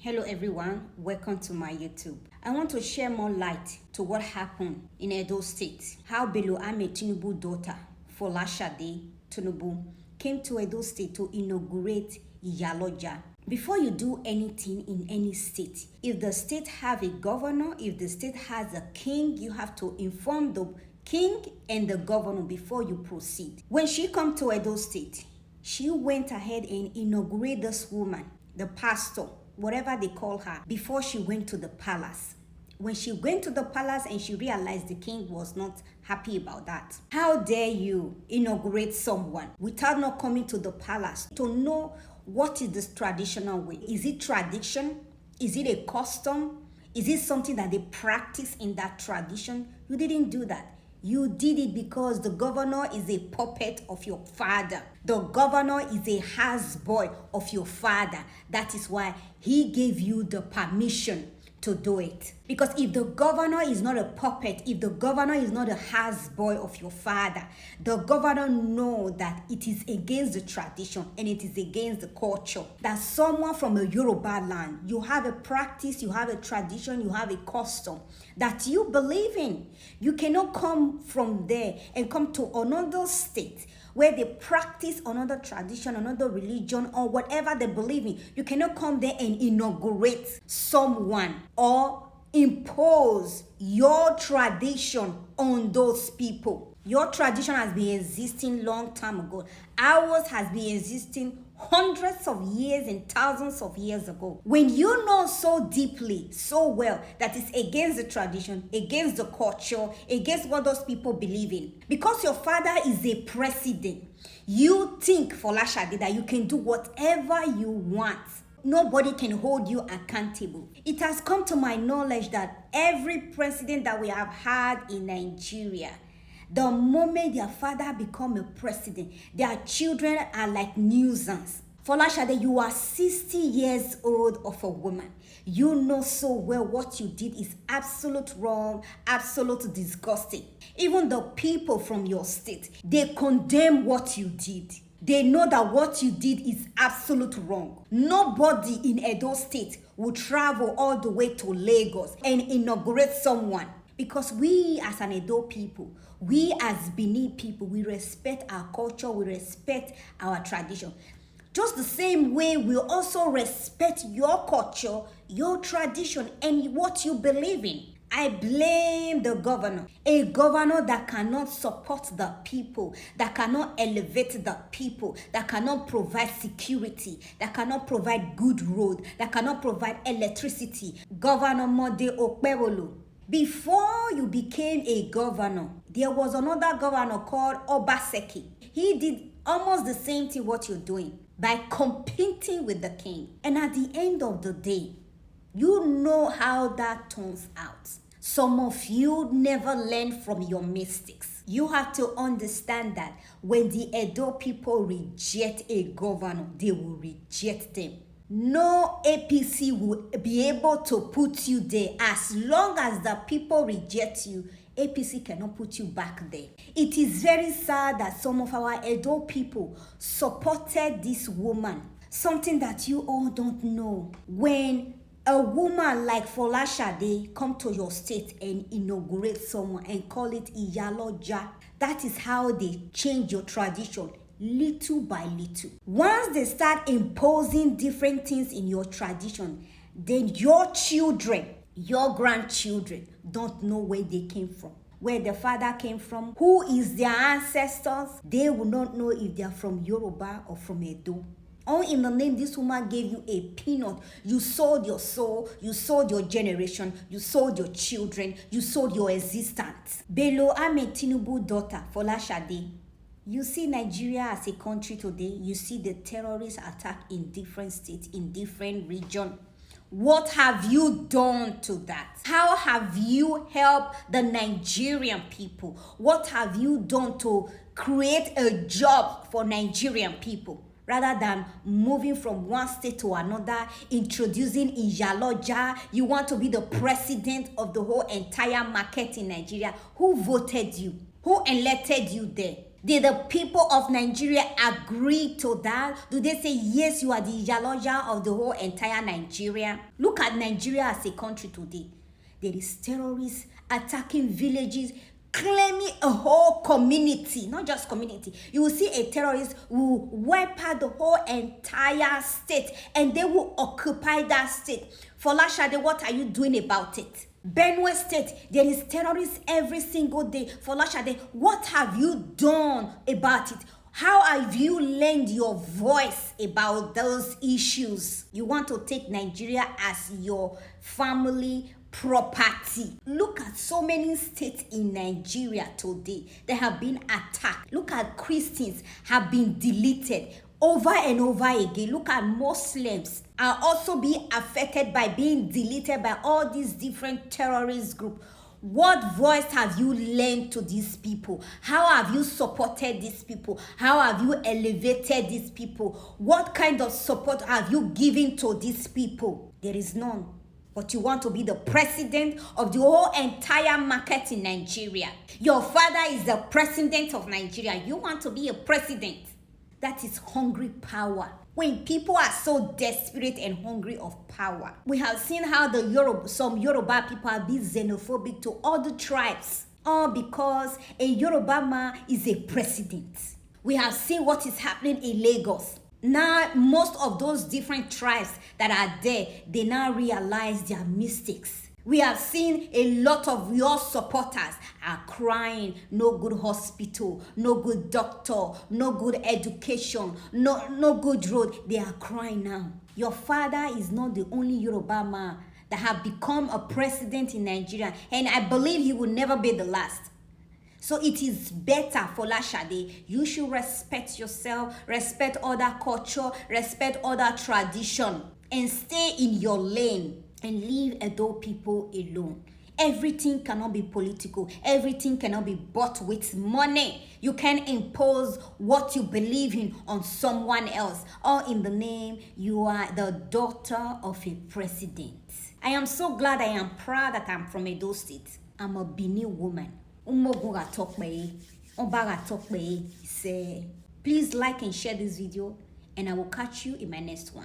Hello everyone, welcome to my YouTube. I want to share more light to what happened in Edo State. How Tinubu's daughter, Folashade Tinubu, came to Edo State to inaugurate Iyaloja. Before you do anything in any state, if the state have a governor, if the state has a king, you have to inform the king and the governor before you proceed. When she come to Edo State, she went ahead and inaugurated this woman, the pastor, whatever they call her, before she went to the palace. When she went to the palace and she realized the king was not happy about that. How dare you inaugurate someone without not coming to the palace to know what is this traditional way? Is it tradition? Is it a custom? Is it something that they practice in that tradition? You didn't do that. You did it because the governor is a puppet of your father. The governor is a houseboy of your father. That is why he gave you the permission to do it. Because if the governor is not a puppet, if the governor is not a houseboy of your father, the governor knows that it is against the tradition and it is against the culture. That someone from a Yoruba land, you have a practice, you have a tradition, you have a custom that you believe in. You cannot come from there and come to another state where they practice another tradition, another religion, or whatever they believe in. You cannot come there and inaugurate someone or impose your tradition on those people. Your tradition has been existing long time ago. Ours has been existing hundreds of years and thousands of years ago. When you know so deeply, so well, that it's against the tradition, against the culture, against what those people believe in, because your father is a president, you think, Folashade, that you can do whatever you want. Nobody can hold you accountable. It has come to my knowledge that every president that we have had in Nigeria, the moment their father become a president, their children are like nuisance. Folashade, you are 60 years old of a woman. You know so well what you did is absolute wrong, absolute disgusting. Even the people from your state, they condemn what you did. They know that what you did is absolute wrong. Nobody in Edo State will travel all the way to Lagos and inaugurate someone. Because we as an Edo people, we as Benin people, we respect our culture, we respect our tradition. Just the same way we also respect your culture, your tradition, and what you believe in. I blame the governor. A governor that cannot support the people, that cannot elevate the people, that cannot provide security, that cannot provide good road, that cannot provide electricity. Governor Mode Okpebolo. Before you became a governor, there was another governor called Obaseki. He did almost the same thing what you're doing by competing with the king. And at the end of the day, you know how that turns out. Some of you never learn from your mistakes. You have to understand that when the Edo people reject a governor, they will reject them. No APC will be able to put you there. As long as the people reject you, APC cannot put you back there. It is very sad that some of our Edo people supported this woman. Something that you all don't know. When a woman like Folashade come to your state and inaugurate someone and call it Iyaloja, that is how they change your tradition. Little by little. Once they start imposing different things in your tradition, then your children, your grandchildren don't know where they came from, where the father came from, who is their ancestors. They will not know if they are from Yoruba or from Edo. All in the name this woman gave you a peanut. You sold your soul, you sold your generation, you sold your children, you sold your existence. Tinubu's daughter, Folashade. You see Nigeria as a country today, you see the terrorist attack in different states, in different regions. What have you done to that? How have you helped the Nigerian people? What have you done to create a job for Nigerian people? Rather than moving from one state to another, introducing Iyaloja, you want to be the president of the whole entire market in Nigeria. Who voted you? Who elected you there? Did the people of Nigeria agree to that? Do they say, yes, you are the Iyaloja of the whole entire Nigeria? Look at Nigeria as a country today. There is terrorists attacking villages, claiming a whole community, not just community. You will see a terrorist who will wipe out the whole entire state and they will occupy that state. Folashade, what are you doing about it? Benue State, there is terrorists every single day. Folashade, what have you done about it? How have you lent your voice about those issues? You want to take Nigeria as your family property. Look at so many states in Nigeria today that have been attacked. Look at Christians have been deleted over and over again. Look at Muslims are also being affected by being deleted by all these different terrorist groups. What voice have you lent to these people? How have you supported these people? How have you elevated these people? What kind of support have you given to these people? There is none. But you want to be the president of the whole entire market in Nigeria. Your father is the president of Nigeria. You want to be a president. That is hungry power. When people are so desperate and hungry of power. We have seen how some Yoruba people have been xenophobic to other tribes. All because a Yoruba man is a president. We have seen what is happening in Lagos. Now, most of those different tribes that are there, they now realize their mistakes. We have seen a lot of your supporters are crying, no good hospital, no good doctor, no good education, no good road. They are crying now. Your father is not the only Yoruba man that have become a president in Nigeria, and I believe he will never be the last. So it is better, Folashade, you should respect yourself, respect other culture, respect other tradition, and stay in your lane and leave Edo people alone. Everything cannot be political. Everything cannot be bought with money. You can impose what you believe in on someone else. All in the name, you are the daughter of a president. I am so glad, I am proud that I'm from Edo State. I'm a Bini woman. Please like and share this video, and I will catch you in my next one.